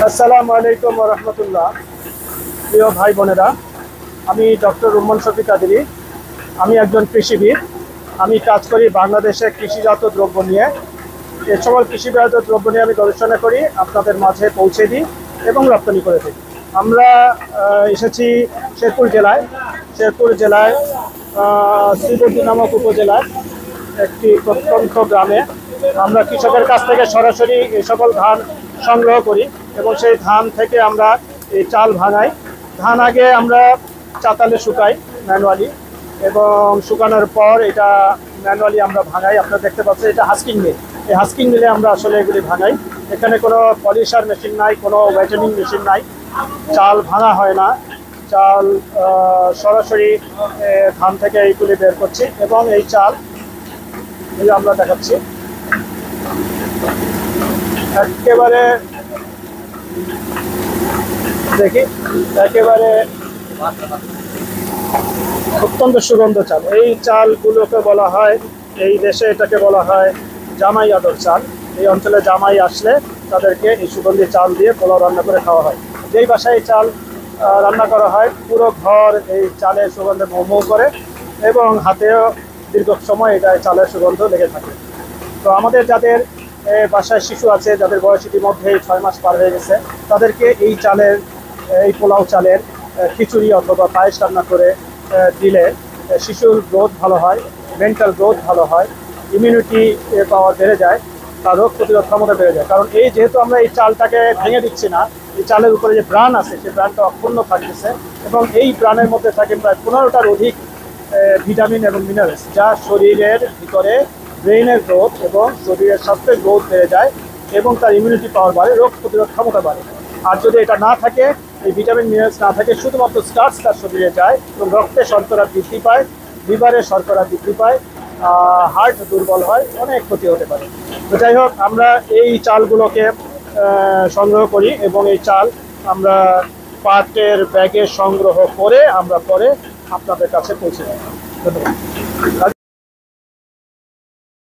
আসসালামু আলাইকুম ওয়া রাহমাতুল্লাহ। প্রিয় ভাই বোনেরা, আমি ডক্টর রুম্মান শফি কাদেরী। আমি একজন কৃষিবিদ। আমি কাজ করি বাংলাদেশে কৃষিজাত দ্রব্য নিয়ে। এ সকল কৃষিজাত দ্রব্য নিয়ে আমি গবেষণা করি, আপনাদের মাঝে পৌঁছে দিই এবং রপ্তানি করে থাকি। আমরা এসেছি শেরপুর জেলায় শ্রীবর্দী নামক উপজেলায় একটি প্রত্যন্ত গ্রামে। আমরা কৃষকের কাছ থেকে সরাসরি এই সকল ধান সংগ্রহ করি এবং সেই ধান থেকে আমরা এই চাল ভাঙাই। ধান আগে আমরা চাতালে শুকাই ম্যানুয়ালি, এবং শুকানোর পর এটা ম্যানুয়ালি আমরা ভাঙাই। আপনারা দেখতে পাচ্ছেন এটা হাস্কিং মিল। এই হাস্কিং মিলে আমরা আসলে এগুলি ভাঙাই। এখানে কোনো পলিশার মেশিন নাই, কোনো ওয়েটেনিং মেশিন নাই। চাল ভাঙা হয় না, চাল সরাসরি ধান থেকে এইগুলি বের করছি এবং এই চাল এই আমরা দেখাচ্ছি একেবারে দেখি একেবারে অত্যন্ত সুগন্ধ চাল। এই চালগুলোকে বলা হয়, এই দেশে এটাকে বলা হয় জামাই আদর চাল। এই অঞ্চলে জামাই আসলে তাদেরকে এই সুগন্ধি চাল দিয়ে পোলাও রান্না করে খাওয়া হয়। যেই বাসায় এই চাল রান্না করা হয় পুরো ঘর এই চালের সুগন্ধে মৌ করে এবং হাতেও দীর্ঘ সময় এটা চালের সুগন্ধ লেগে থাকে। তো আমাদের যাদের বাসায় শিশু আছে, যাদের বয়স ইতিমধ্যে 6 মাস পার হয়ে গেছে, তাদেরকে এই পোলাও চালের খিচুড়ি অথবা পায়েস রান্না করে দিলে শিশুর গ্রোথ ভালো হয়, মেন্টাল গ্রোথ ভালো হয়, ইমিউনিটি পাওয়ার বেড়ে যায়, তার রোগ প্রতিরোধ ক্ষমতা বেড়ে যায়। কারণ যেহেতু আমরা এই চালটাকে ভেঙে দিচ্ছি না, এই চালের উপরে যে ব্রাণ আছে সেই ব্রাণটা অক্ষুণ্ণ থাকতেছে এবং এই ব্রাণের মধ্যে থাকে প্রায় 15টার অধিক ভিটামিন এবং মিনারেলস, যা শরীরের ভিতরে ব্রেইনের গ্রোথ এবং শরীরের স্বাস্থ্যের গ্রোথ বেড়ে যায় এবং তার ইমিউনিটি পাওয়ার বাড়ে, রোগ প্রতিরোধ ক্ষমতা বাড়ে। আর যদি এটা না থাকে, এই ভিটামিন মিনারেলস না থাকে, শুধুমাত্র স্টার্চ তার শরীরে যায় এবং রক্তে শর্করা বৃদ্ধি পায়, লিভারে শর্করা বৃদ্ধি পায়, হার্ট দুর্বল হয়, অনেক ক্ষতি হতে পারে। তো যাই হোক, আমরা এই চালগুলোকে সংগ্রহ করি এবং এই চাল আমরা পাটের ব্যাগে সংগ্রহ করে আমরা পরে আপনাদের কাছে পৌঁছে দেব। ধন্যবাদ।